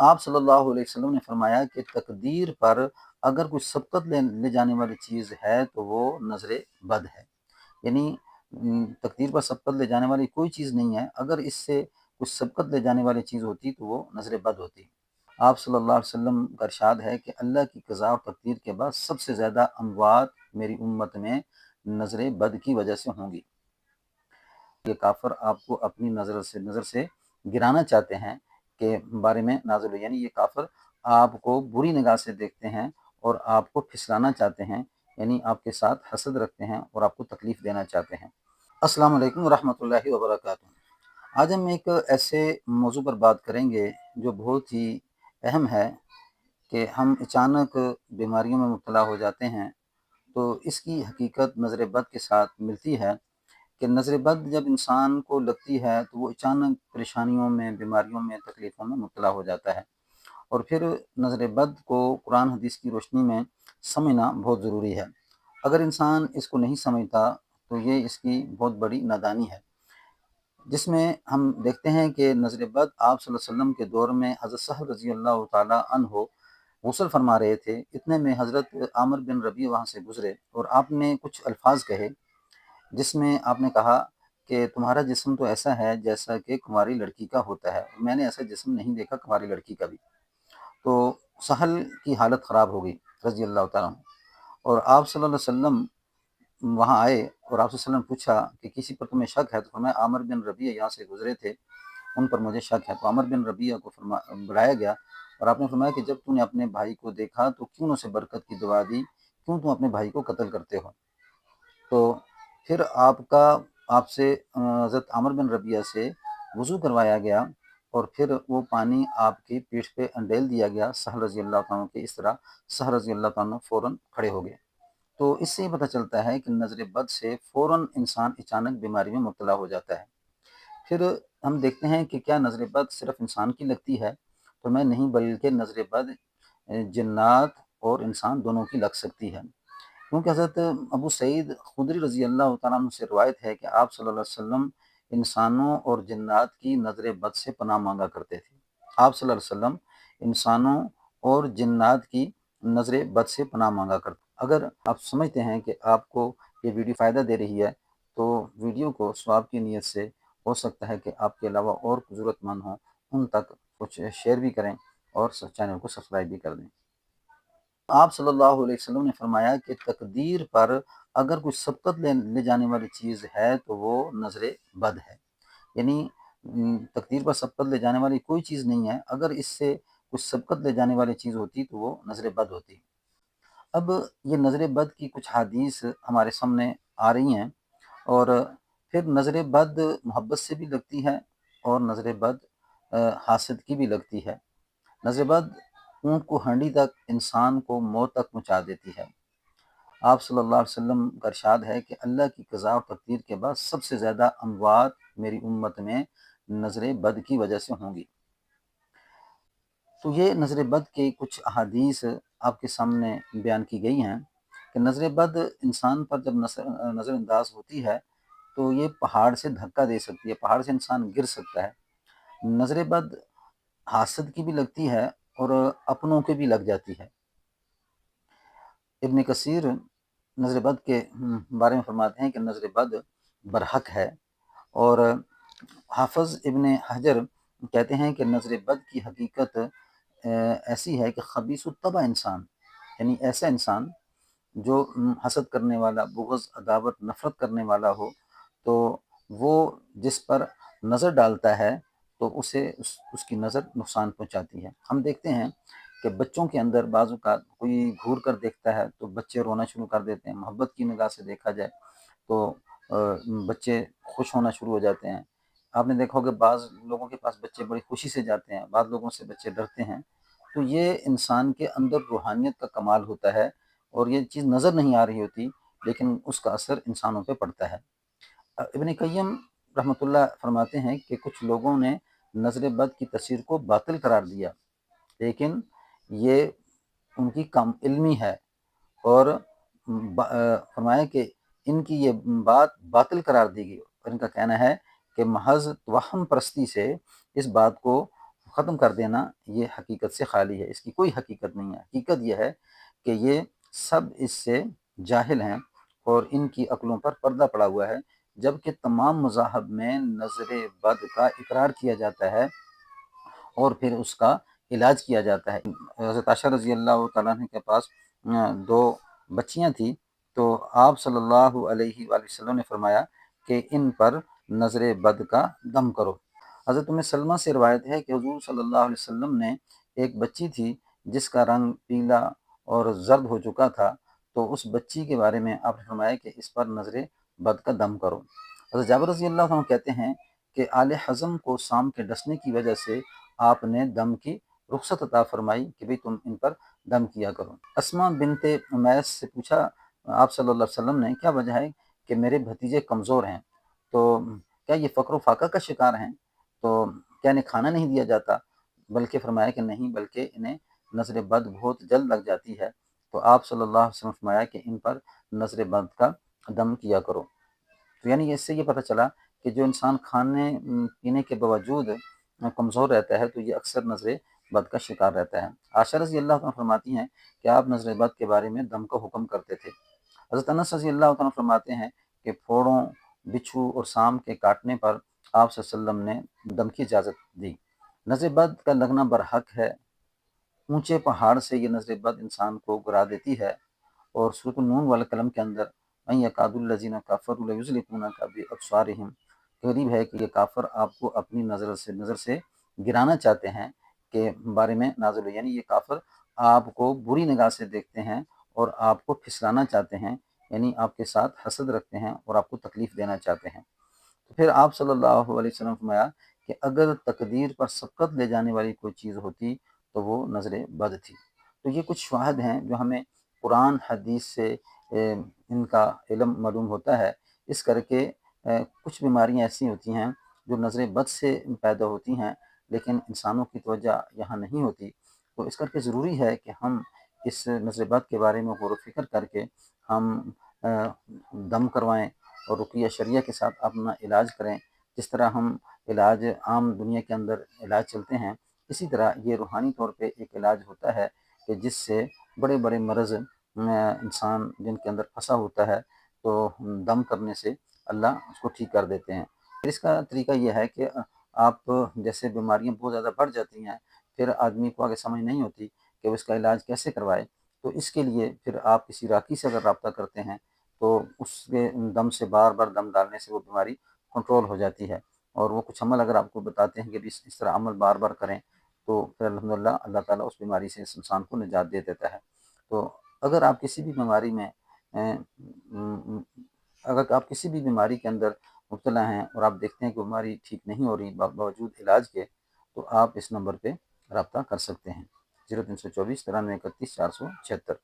آپ صلی اللہ علیہ وسلم نے فرمایا کہ تقدیر پر اگر کوئی سبقت لے جانے والی چیز ہے تو وہ نظر بد ہے، یعنی تقدیر پر سبقت لے جانے والی کوئی چیز نہیں ہے، اگر اس سے کچھ سبقت لے جانے والی چیز ہوتی تو وہ نظر بد ہوتی۔ آپ صلی اللہ علیہ وسلم کا ارشاد ہے کہ اللہ کی قضاء اور تقدیر کے بعد سب سے زیادہ اموات میری امت میں نظر بد کی وجہ سے ہوں گی۔ یہ کافر آپ کو اپنی نظر سے گرانا چاہتے ہیں کے بارے میں نازل ہوئی، یعنی یہ کافر آپ کو بری نگاہ سے دیکھتے ہیں اور آپ کو پھسلانا چاہتے ہیں، یعنی آپ کے ساتھ حسد رکھتے ہیں اور آپ کو تکلیف دینا چاہتے ہیں۔ السلام علیکم ورحمۃ اللہ وبرکاتہ۔ آج ہم ایک ایسے موضوع پر بات کریں گے جو بہت ہی اہم ہے کہ ہم اچانک بیماریوں میں مبتلا ہو جاتے ہیں تو اس کی حقیقت نظر بد کے ساتھ ملتی ہے کہ نظر بد جب انسان کو لگتی ہے تو وہ اچانک پریشانیوں میں، بیماریوں میں، تکلیفوں میں مبتلا ہو جاتا ہے، اور پھر نظر بد کو قرآن حدیث کی روشنی میں سمجھنا بہت ضروری ہے۔ اگر انسان اس کو نہیں سمجھتا تو یہ اس کی بہت بڑی نادانی ہے، جس میں ہم دیکھتے ہیں کہ نظر بد آپ صلی اللہ علیہ وسلم کے دور میں حضرت سہل رضی اللہ تعالیٰ عنہ غسل فرما رہے تھے، اتنے میں حضرت عامر بن ربیع وہاں سے گزرے اور آپ نے کچھ الفاظ کہے جس میں آپ نے کہا کہ تمہارا جسم تو ایسا ہے جیسا کہ کماری لڑکی کا ہوتا ہے، میں نے ایسا جسم نہیں دیکھا کماری لڑکی کا بھی۔ تو سہل کی حالت خراب ہو گئی رضی اللہ تعالیٰ عنہ، اور آپ صلی اللہ علیہ وسلم وہاں آئے اور آپ صلی اللہ علیہ وسلم پوچھا کہ کسی پر تمہیں شک ہے؟ تو فرمایا عامر بن ربیع یہاں سے گزرے تھے، ان پر مجھے شک ہے۔ تو عامر بن ربیع کو بلایا گیا اور آپ نے فرمایا کہ جب تم نے اپنے بھائی کو دیکھا تو کیوں اسے برکت کی دعا دی، کیوں تم اپنے بھائی کو قتل کرتے ہو؟ تو پھر آپ سے حضرت عامر بن ربیع سے وضو کروایا گیا اور پھر وہ پانی آپ کی پیٹھ پہ انڈیل دیا گیا سہل رضی اللہ تعالیٰ کے، اس طرح سہل رضی اللہ تعالیٰ فوراً کھڑے ہو گئے۔ تو اس سے یہ پتہ چلتا ہے کہ نظر بد سے فوراً انسان اچانک بیماری میں مبتلا ہو جاتا ہے۔ پھر ہم دیکھتے ہیں کہ کیا نظر بد صرف انسان کی لگتی ہے؟ تو میں نہیں، بلکہ نظر بد جنات اور انسان دونوں کی لگ سکتی ہے، کیونکہ حضرت ابو سعید خدری رضی اللہ تعالیٰ عنہ سے روایت ہے کہ آپ صلی اللہ علیہ وسلم انسانوں اور جنات کی نظر بد سے پناہ مانگا کرتے تھے۔ آپ صلی اللہ علیہ وسلم انسانوں اور جنات کی نظر بد سے پناہ مانگا کرتے۔ اگر آپ سمجھتے ہیں کہ آپ کو یہ ویڈیو فائدہ دے رہی ہے تو ویڈیو کو ثواب کی نیت سے، ہو سکتا ہے کہ آپ کے علاوہ اور ضرورت مند ہوں ان تک کچھ شیئر بھی کریں اور چینل کو سبسکرائب بھی کر دیں۔ آپ صلی اللہ علیہ وسلم نے فرمایا کہ تقدیر پر اگر کوئی سبقت لے جانے والی چیز ہے تو وہ نظر بد ہے، یعنی تقدیر پر سبقت لے جانے والی کوئی چیز نہیں ہے، اگر اس سے کچھ سبقت لے جانے والی چیز ہوتی تو وہ نظر بد ہوتی۔ اب یہ نظر بد کی کچھ حدیث ہمارے سامنے آ رہی ہیں، اور پھر نظر بد محبت سے بھی لگتی ہے اور نظر بد حاسد کی بھی لگتی ہے۔ نظر بد اونٹ کو ہنڈی تک، انسان کو موت تک پہنچا دیتی ہے۔ آپ صلی اللہ علیہ وسلم کا ارشاد ہے کہ اللہ کی قضاء و تقدیر کے بعد سب سے زیادہ اموات میری امت میں نظر بد کی وجہ سے ہوں گی۔ تو یہ نظر بد کے کچھ احادیث آپ کے سامنے بیان کی گئی ہیں کہ نظر بد انسان پر جب نظر انداز ہوتی ہے تو یہ پہاڑ سے دھکا دے سکتی ہے، پہاڑ سے انسان گر سکتا ہے۔ نظر بد حاسد کی بھی لگتی ہے اور اپنوں کے بھی لگ جاتی ہے۔ ابن کثیر نظر بد کے بارے میں فرماتے ہیں کہ نظر بد برحق ہے، اور حافظ ابن حجر کہتے ہیں کہ نظر بد کی حقیقت ایسی ہے کہ خبیث الطبع انسان، یعنی ایسا انسان جو حسد کرنے والا، بغض، عداوت، نفرت کرنے والا ہو، تو وہ جس پر نظر ڈالتا ہے تو اسے اس کی نظر نقصان پہنچاتی ہے۔ ہم دیکھتے ہیں کہ بچوں کے اندر بعض اوقات کوئی گھور کر دیکھتا ہے تو بچے رونا شروع کر دیتے ہیں، محبت کی نگاہ سے دیکھا جائے تو بچے خوش ہونا شروع ہو جاتے ہیں۔ آپ نے دیکھا ہوگا بعض لوگوں کے پاس بچے بڑی خوشی سے جاتے ہیں، بعض لوگوں سے بچے ڈرتے ہیں، تو یہ انسان کے اندر روحانیت کا کمال ہوتا ہے، اور یہ چیز نظر نہیں آ رہی ہوتی لیکن اس کا اثر انسانوں پہ پڑتا ہے۔ ابن قیم رحمۃ اللہ فرماتے ہیں کہ کچھ لوگوں نے نظر بد کی تفسیر کو باطل قرار دیا، لیکن یہ ان کی کم علمی ہے، اور فرمایا کہ ان کی یہ بات باطل قرار دی گئی، اور ان کا کہنا ہے کہ محض توہم پرستی سے اس بات کو ختم کر دینا یہ حقیقت سے خالی ہے، اس کی کوئی حقیقت نہیں ہے۔ حقیقت یہ ہے کہ یہ سب اس سے جاہل ہیں اور ان کی عقلوں پر پردہ پڑا ہوا ہے، جبکہ تمام مذاہب میں نظر بد کا اقرار کیا جاتا ہے اور پھر اس کا علاج کیا جاتا ہے۔ حضرت عائشہ رضی اللہ تعالیٰ عنہ کے پاس دو بچیاں تھیں، تو آپ صلی اللہ علیہ وآلہ وسلم نے فرمایا کہ ان پر نظر بد کا دم کرو۔ حضرت ام سلمہ سے روایت ہے کہ حضور صلی اللہ علیہ وسلم نے ایک بچی تھی جس کا رنگ پیلا اور زرد ہو چکا تھا، تو اس بچی کے بارے میں آپ نے فرمایا کہ اس پر نظر بد کا دم کرو۔ حضرت جابر رضی اللہ عنہ کہتے ہیں کہ آل حزم کو سام کے ڈسنے کی وجہ سے آپ نے دم کی رخصت عطا فرمائی کہ بھئی تم ان پر دم کیا کرو۔ اسماء بنت امیس سے پوچھا آپ صلی اللہ علیہ وسلم نے کیا وجہ ہے کہ میرے بھتیجے کمزور ہیں، تو کیا یہ فقر و فاقہ کا شکار ہیں، تو کیا انہیں کھانا نہیں دیا جاتا؟ بلکہ فرمایا کہ نہیں، بلکہ انہیں نظر بد بہت جلد لگ جاتی ہے، تو آپ صلی اللہ علیہ وسلم فرمایا کہ ان پر نظر بد کا دم کیا کرو۔ تو یعنی اس سے یہ پتہ چلا کہ جو انسان کھانے پینے کے باوجود کمزور رہتا ہے تو یہ اکثر نظر بد کا شکار رہتا ہے۔ عائشہ رضی اللہ عنہ فرماتی ہیں کہ آپ نظر بد کے بارے میں دم کا حکم کرتے تھے۔ حضرت انس رضی اللہ عنہ فرماتے ہیں کہ پھوڑوں، بچھو اور سام کے کاٹنے پر آپ صلی اللہ علیہ وسلم نے دم کی اجازت دی۔ نظر بد کا لگنا برحق ہے، اونچے پہاڑ سے یہ نظر بد انسان کو گرا دیتی ہے، اور سورۃ النون والقلم کے اندر ان یکاد الذین کفروا لیزلقونک بابصارہم، قریب ہے کہ یہ کافر آپ کو اپنی نظر سے گرانا چاہتے ہیں کے بارے میں نازل ہوئی، یعنی یہ کافر آپ کو بری نگاہ سے دیکھتے ہیں اور آپ کو پھسلانا چاہتے ہیں، یعنی آپ کے ساتھ حسد رکھتے ہیں اور آپ کو تکلیف دینا چاہتے ہیں۔ تو پھر آپ صلی اللہ علیہ وسلم فرمایا کہ اگر تقدیر پر سبقت لے جانے والی کوئی چیز ہوتی تو وہ نظر بد تھی۔ تو یہ کچھ شواہد ہیں جو ہمیں قرآن حدیث سے ان کا علم معلوم ہوتا ہے۔ اس کر کے کچھ بیماریاں ایسی ہوتی ہیں جو نظر بد سے پیدا ہوتی ہیں لیکن انسانوں کی توجہ یہاں نہیں ہوتی، تو اس کر کے ضروری ہے کہ ہم اس نظر بد کے بارے میں غور و فکر کر کے ہم دم کروائیں اور رقیہ شرعیہ کے ساتھ اپنا علاج کریں۔ جس طرح ہم علاج عام دنیا کے اندر علاج چلتے ہیں، اسی طرح یہ روحانی طور پہ ایک علاج ہوتا ہے کہ جس سے بڑے بڑے مرض انسان جن کے اندر پھنسا ہوتا ہے تو دم کرنے سے اللہ اس کو ٹھیک کر دیتے ہیں۔ پھر اس کا طریقہ یہ ہے کہ آپ جیسے بیماریاں بہت زیادہ بڑھ جاتی ہیں، پھر آدمی کو آگے سمجھ نہیں ہوتی کہ اس کا علاج کیسے کروائے، تو اس کے لیے پھر آپ کسی راقی سے اگر رابطہ کرتے ہیں تو اس کے دم سے بار بار دم ڈالنے سے وہ بیماری کنٹرول ہو جاتی ہے، اور وہ کچھ عمل اگر آپ کو بتاتے ہیں کہ اس طرح عمل بار بار کریں تو پھر الحمدللہ اللہ تعالیٰ اس بیماری سے اس انسان کو نجات دے دیتا ہے۔ تو اگر آپ کسی بھی بیماری میں اگر آپ کسی بھی بیماری کے اندر مبتلا ہیں اور آپ دیکھتے ہیں کہ بیماری ٹھیک نہیں ہو رہی باوجود علاج کے، تو آپ اس نمبر پہ رابطہ کر سکتے ہیں 0324 93 31 476۔